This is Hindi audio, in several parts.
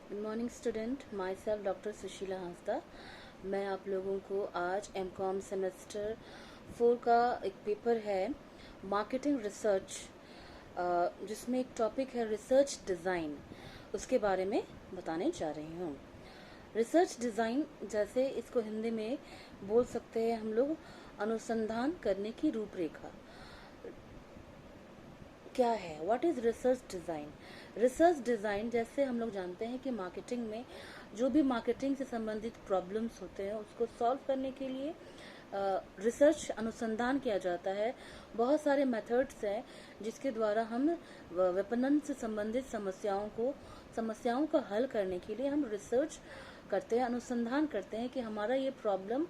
Good morning student, my self doctor Sushila Hansda. मैं आप लोगों को आज एमकॉम सेमेस्टर 4 का एक पेपर है मार्केटिंग रिसर्च, जिसमें एक टॉपिक है रिसर्च डिज़ाइन, उसके बारे में बताने जा रही हूँ। रिसर्च डिज़ाइन, जैसे इसको हिंदी में बोल सकते हैं हम लोग, अनुसंधान करने की रूपरेखा। क्या है, what is research design? Research design, जैसे हम लोग जानते हैं कि मार्केटिंग में जो भी मार्केटिंग से संबंधित प्रॉब्लम्स होते हैं उसको सॉल्व करने के लिए रिसर्च अनुसंधान किया जाता है। बहुत सारे मेथड्स हैं जिसके द्वारा हम विपणन से संबंधित समस्याओं का हल करने के लिए हम रिसर्च करते हैं, अनुसंधान करते हैं कि हमारा ये प्रॉब्लम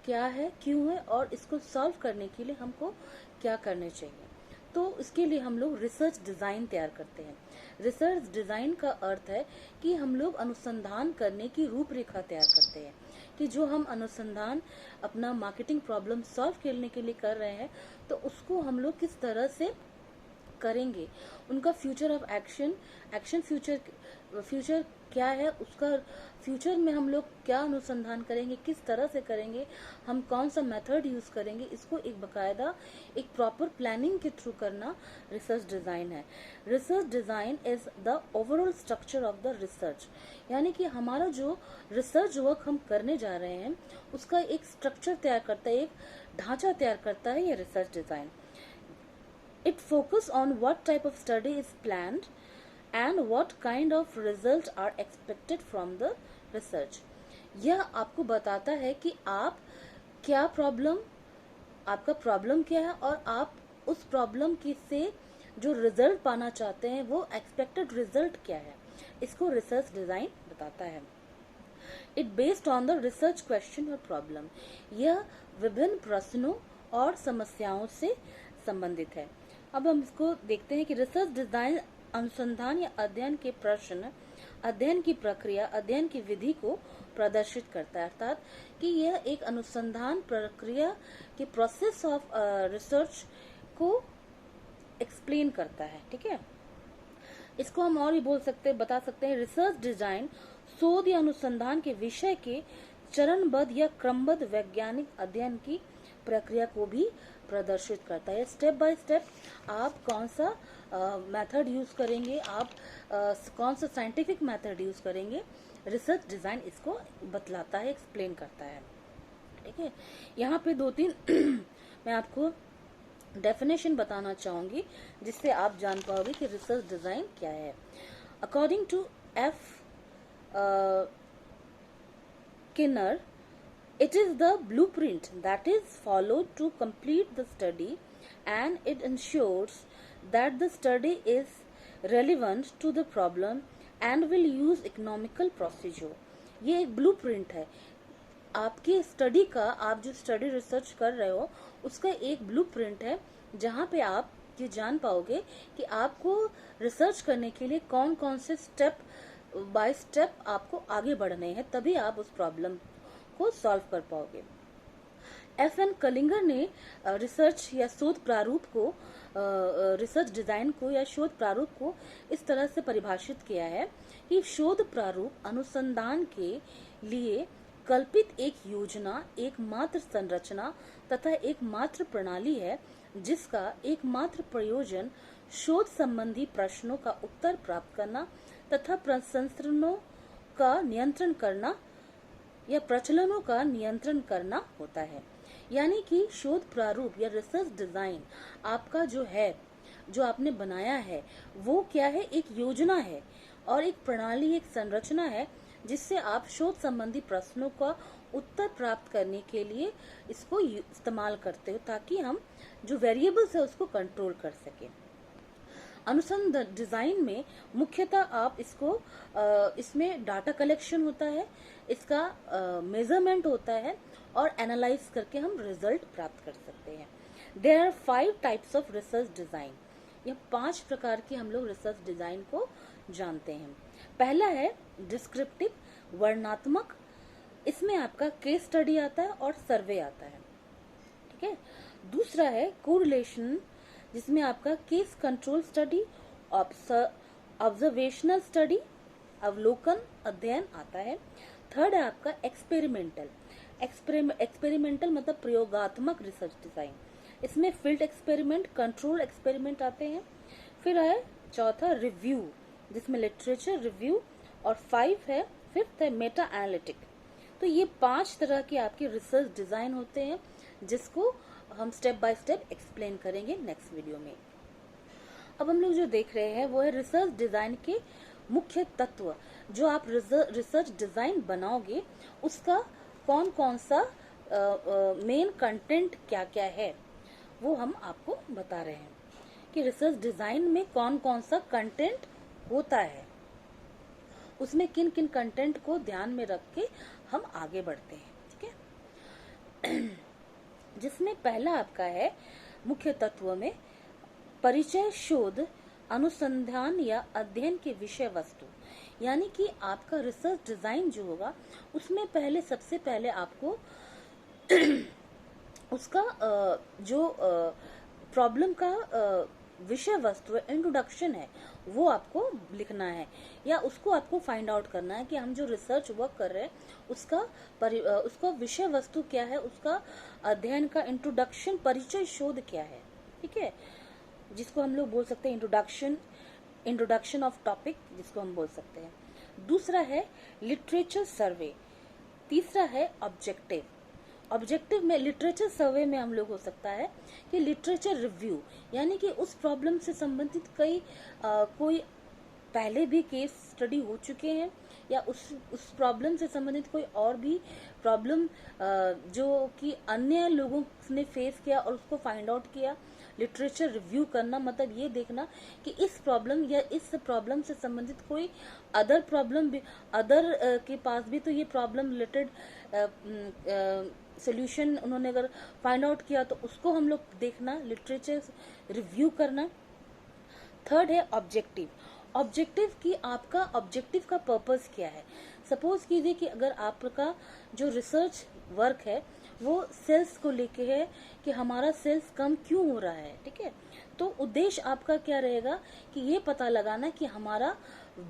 क्या है, क्यों है, और इसको सॉल्व करने के लिए हमको क्या करने चाहिए। तो इसके लिए हम लोग रिसर्च डिज़ाइन तैयार करते हैं। रिसर्च डिज़ाइन का अर्थ है कि हम लोग अनुसंधान करने की रूपरेखा तैयार करते हैं कि जो हम अनुसंधान अपना मार्केटिंग प्रॉब्लम सॉल्व करने के लिए कर रहे हैं तो उसको हम लोग किस तरह से करेंगे, उनका फ्यूचर ऑफ एक्शन फ्यूचर क्या है, उसका फ्यूचर में हम लोग क्या अनुसंधान करेंगे, किस तरह से करेंगे, हम कौन सा मेथड यूज करेंगे, इसको एक बकायदा एक प्रॉपर प्लानिंग के थ्रू करना रिसर्च डिज़ाइन है। Research design is the overall structure of the research, यानी कि हमारा जो रिसर्च वर्क हम करने जा रहे हैं उसका एक स्ट्रक्चर तैयार करता है, एक ढांचा तैयार करता है ये research design. It focuses on what type of study is planned and what kind of results are expected from the research. यह आपको बताता है कि आपका प्रॉब्लम क्या है और आप उस प्रॉब्लम की से जो रिजल्ट पाना चाहते हैं वो एक्सपेक्टेड रिजल्ट क्या है, इसको रिसर्च डिज़ाइन बताता है। It based on the research question और प्रॉब्लम, यह विभिन्न प्रश्नों और समस्याओं से संबंधित है। अब हम इसको देखते हैं कि रिसर्च डिजाइन अनुसंधान या अध्ययन के प्रश्न, अध्ययन की प्रक्रिया, अध्ययन की विधि को प्रदर्शित करता है, अर्थात कि यह एक अनुसंधान प्रक्रिया के प्रोसेस ऑफ रिसर्च को एक्सप्लेन करता है। ठीक है, इसको हम और भी बता सकते हैं, रिसर्च डिजाइन शोध या अनुसंधान के विषय के चरणबद्ध या क्रमबद्ध वैज्ञानिक अध्ययन की प्रक्रिया को भी प्रदर्शित करता है। स्टेप बाय स्टेप आप कौन सा मेथड यूज करेंगे, आप कौन सा साइंटिफिक मेथड यूज करेंगे, रिसर्च डिजाइन इसको बतलाता है, एक्सप्लेन करता है। ठीक है, यहाँ पे 2-3 मैं आपको डेफिनेशन बताना चाहूंगी जिससे आप जान पाओगे कि रिसर्च डिजाइन क्या है। According to F Kinner, it is the blueprint that is followed to complete the study, and it ensures that the study is relevant to the problem and will use economical procedure. ये एक ब्लूप्रिंट है आपकी स्टडी का, आप जो स्टडी रिसर्च कर रहे हो उसका एक ब्लूप्रिंट है जहाँ पे आप ये जान पाओगे कि आपको रिसर्च करने के लिए कौन कौन से स्टेप बाय स्टेप आपको आगे बढ़ने हैं, तभी आप उस प्रॉब्लम को सॉल्व कर पाओगे। FN कलिंगर ने रिसर्च या शोध प्रारूप को रिसर्च डिजाइन को या शोध प्रारूप को इस तरह से परिभाषित किया है कि शोध प्रारूप अनुसंधान के लिए कल्पित एक योजना, एकमात्र संरचना तथा एकमात्र प्रणाली है जिसका एकमात्र प्रयोजन शोध संबंधी प्रश्नों का उत्तर प्राप्त करना तथा प्रसंस्करणों का नियंत्रण करना या प्रचलनों का नियंत्रण करना होता है। यानी कि शोध प्रारूप या रिसर्च डिजाइन आपका जो है, जो आपने बनाया है वो क्या है, एक योजना है और एक प्रणाली, एक संरचना है जिससे आप शोध संबंधी प्रश्नों का उत्तर प्राप्त करने के लिए इसको इस्तेमाल करते हो ताकि हम जो वेरिएबल्स है उसको कंट्रोल कर सकें। अनुसंधान डिजाइन में मुख्यतः आप इसमें डाटा कलेक्शन होता है, इसका मेजरमेंट होता है और एनालाइज करके हम रिजल्ट प्राप्त कर सकते हैं। There are 5 types of research design, यह 5 प्रकार की हम लोग रिसर्च डिजाइन को जानते हैं। पहला है डिस्क्रिप्टिव, वर्णनात्मक, इसमें आपका केस स्टडी आता है और सर्वे आता है। ठीक है, दूसरा है कोरिलेशन, जिसमें आपका case control study, observational study अवलोकन अध्ययन आता है। थर्ड है आपका एक्सपेरिमेंटल। एक्सपेरिमेंटल मतलब प्रयोगात्मक रिसर्च डिजाइन, इसमें फील्ड एक्सपेरिमेंट, कंट्रोल एक्सपेरिमेंट आते हैं। फिर है चौथा रिव्यू, जिसमें लिटरेचर रिव्यू, और फिफ्थ है मेटा एनालिटिक। तो ये 5 तरह के आपके रिसर्च डिजाइन होते हैं, जिसको हम स्टेप बाय स्टेप एक्सप्लेन करेंगे नेक्स्ट वीडियो में। अब हम लोग जो देख रहे हैं वो है रिसर्च डिजाइन के मुख्य तत्व। जो आप रिसर्च डिजाइन बनाओगे उसका कौन कौन सा मेन कंटेंट क्या क्या है, वो हम आपको बता रहे हैं कि रिसर्च डिजाइन में कौन कौन सा कंटेंट होता है, उसमें किन किन कंटेंट को ध्यान में रख के हम आगे बढ़ते हैं। ठीक है। जिसमें पहला आपका है मुख्य तत्व में परिचय, शोध, अनुसंधान या अध्ययन के विषय वस्तु। यानी कि आपका रिसर्च डिजाइन जो होगा उसमें सबसे पहले आपको उसका जो प्रॉब्लम का विषय वस्तु है, इंट्रोडक्शन है, वो आपको लिखना है, या उसको आपको फाइंड आउट करना है कि हम जो रिसर्च वर्क कर रहे हैं उसका विषय वस्तु क्या है, उसका अध्ययन का इंट्रोडक्शन, परिचय, शोध क्या है। ठीक है, जिसको हम लोग बोल सकते हैं इंट्रोडक्शन ऑफ टॉपिक, जिसको हम बोल सकते हैं। दूसरा है लिटरेचर सर्वे। तीसरा है ऑब्जेक्टिव में लिटरेचर सर्वे में हम लोग हो सकता है कि लिटरेचर रिव्यू, यानी कि उस प्रॉब्लम से संबंधित कोई पहले भी केस स्टडी हो चुके हैं, या उस प्रॉब्लम से संबंधित कोई और भी प्रॉब्लम जो कि अन्य लोगों ने फेस किया और उसको फाइंड आउट किया। लिटरेचर रिव्यू करना मतलब ये देखना कि इस प्रॉब्लम या इस प्रॉब्लम से संबंधित कोई अदर प्रॉब्लम भी के पास भी तो ये प्रॉब्लम रिलेटेड सोल्यूशन उन्होंने अगर फाइंड आउट किया तो उसको हम लोग देखना, लिटरेचर रिव्यू करना। थर्ड है ऑब्जेक्टिव की आपका ऑब्जेक्टिव का पर्पस क्या है। सपोज कीजिए कि अगर आपका जो रिसर्च वर्क है वो सेल्स को लेके है कि हमारा सेल्स कम क्यों हो रहा है। ठीक है, तो उद्देश्य आपका क्या रहेगा कि ये पता लगाना कि हमारा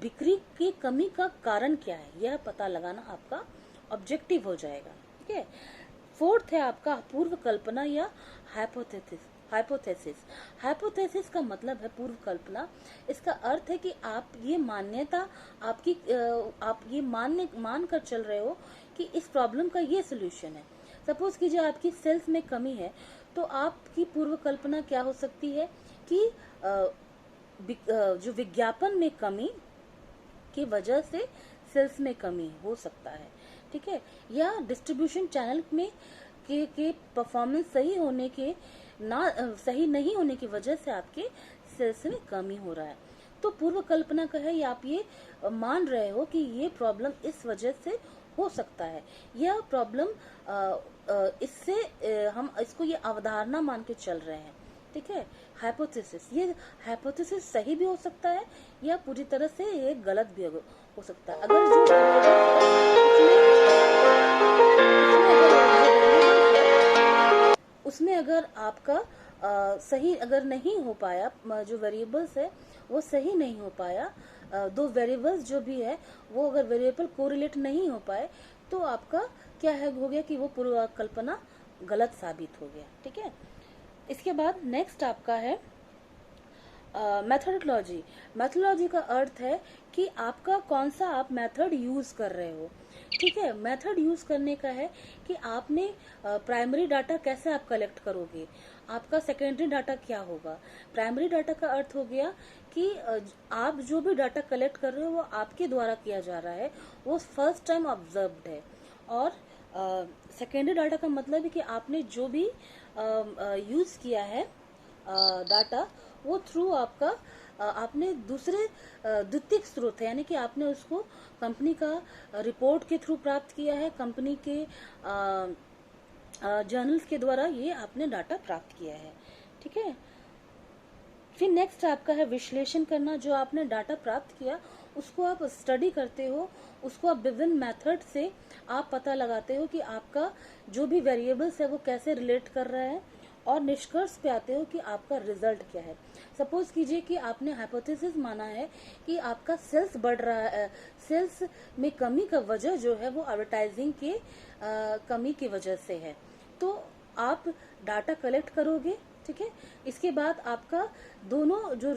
बिक्री की कमी का कारण क्या है, यह पता लगाना आपका ऑब्जेक्टिव हो जाएगा। ठीक है, फोर्थ है आपका पूर्व कल्पना या हाइपोथेसिस का मतलब है पूर्व कल्पना। इसका अर्थ है कि आप ये मान्यता आप ये मान कर चल रहे हो कि इस प्रॉब्लम का ये सोल्यूशन है। सपोज कीजिए आपकी सेल्स में कमी है, तो आपकी पूर्व कल्पना क्या हो सकती है कि जो विज्ञापन में कमी की वजह से सेल्स में कमी हो सकता है। ठीक है, या डिस्ट्रीब्यूशन चैनल में के परफॉर्मेंस सही नहीं होने की वजह से आपके सेल्स में कमी हो रहा है। तो पूर्व कल्पना का है, या आप ये मान रहे हो कि ये प्रॉब्लम इस वजह से हो सकता है, यह प्रॉब्लम इससे हम इसको ये अवधारणा मान के चल रहे हैं। ठीक है, ये हाइपोथेसिस सही भी हो सकता है या पूरी तरह से ये गलत भी हो सकता है। अगर जो उसमें अगर आपका सही अगर नहीं हो पाया, जो वेरिएबल्स है वो सही नहीं हो पाया, दो वेरिएबल्स जो भी है वो अगर वेरिएबल कोरिलेट नहीं हो पाए, तो आपका क्या है हो गया कि वो पूर्व कल्पना गलत साबित हो गया। ठीक है, इसके बाद नेक्स्ट आपका है मैथोडोलॉजी का अर्थ है कि आपका कौन सा आप मेथड यूज कर रहे हो। ठीक है, मेथड यूज करने का है कि आपने प्राइमरी डाटा कैसे आप कलेक्ट करोगे, आपका सेकेंडरी डाटा क्या होगा। प्राइमरी डाटा का अर्थ हो गया कि आप जो भी डाटा कलेक्ट कर रहे हो वो आपके द्वारा किया जा रहा है, वो फर्स्ट टाइम ऑब्जर्व्ड है। और सेकेंडरी डाटा का मतलब है कि आपने जो भी यूज किया है डाटा, वो थ्रू आपका आपने दूसरे द्वितीयक स्रोत है, यानी कि आपने उसको कंपनी का रिपोर्ट के थ्रू प्राप्त किया है, कंपनी के जर्नल्स के द्वारा ये आपने डाटा प्राप्त किया है। ठीक है, फिर नेक्स्ट आपका है विश्लेषण करना। जो आपने डाटा प्राप्त किया उसको आप स्टडी करते हो, उसको आप विभिन्न मेथड से आप पता लगाते हो कि आपका जो भी वेरिएबल्स है वो कैसे रिलेट कर रहा है, और निष्कर्ष पे आते हो कि आपका रिजल्ट क्या है। सपोज कीजिए कि आपने हाइपोथेसिस माना है कि आपका सेल्स बढ़ रहा है, सेल्स में कमी का वजह जो है वो एडवर्टाइजिंग के कमी की वजह से है। तो आप डाटा कलेक्ट करोगे, ठीक है। इसके बाद आपका दोनों जो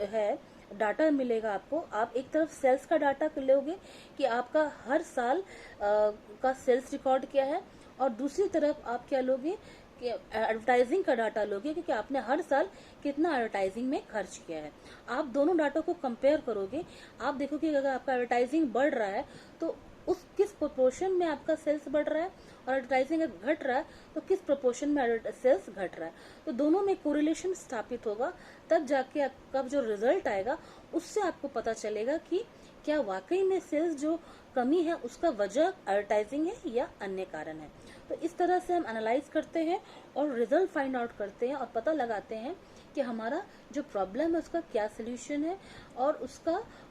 है डाटा मिलेगा आपको। आप एक तरफ सेल्स का डाटा लोगे कि आपका हर साल का सेल्स रिकॉर्ड क्या है, और दूसरी तरफ आप क्या लोगे कि एडवर्टाइजिंग का डाटा लोगे कि आपने हर साल कितना एडवर्टाइजिंग में खर्च किया है। आप दोनों डाटा को कंपेयर करोगे, आप देखोगे अगर आपका एडवर्टाइजिंग बढ़ रहा है तो उस किस प्रोपोर्शन में आपका सेल्स बढ़ रहा है, और एडवर्टाइजिंग घट रहा है तो किस प्रोपोर्शन में सेल्स घट रहा है। तो दोनों में कोरिलेशन स्थापित होगा, तब जाके आपका जो रिजल्ट आएगा उससे आपको पता चलेगा कि क्या वाकई में सेल्स जो कमी है उसका वजह एडवर्टाइजिंग है या अन्य कारण है। तो इस तरह से हम एनालाइज करते हैं और रिजल्ट फाइंड आउट करते हैं और पता लगाते हैं कि हमारा जो प्रॉब्लम है उसका क्या सोल्यूशन है, और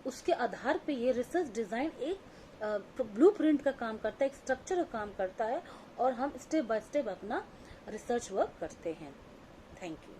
उसके आधार पे ये रिसर्च डिजाइन एक ब्लूप्रिंट का काम करता है, एक स्ट्रक्चर का काम करता है, और हम स्टेप बाय स्टेप अपना रिसर्च वर्क करते हैं। Thank you.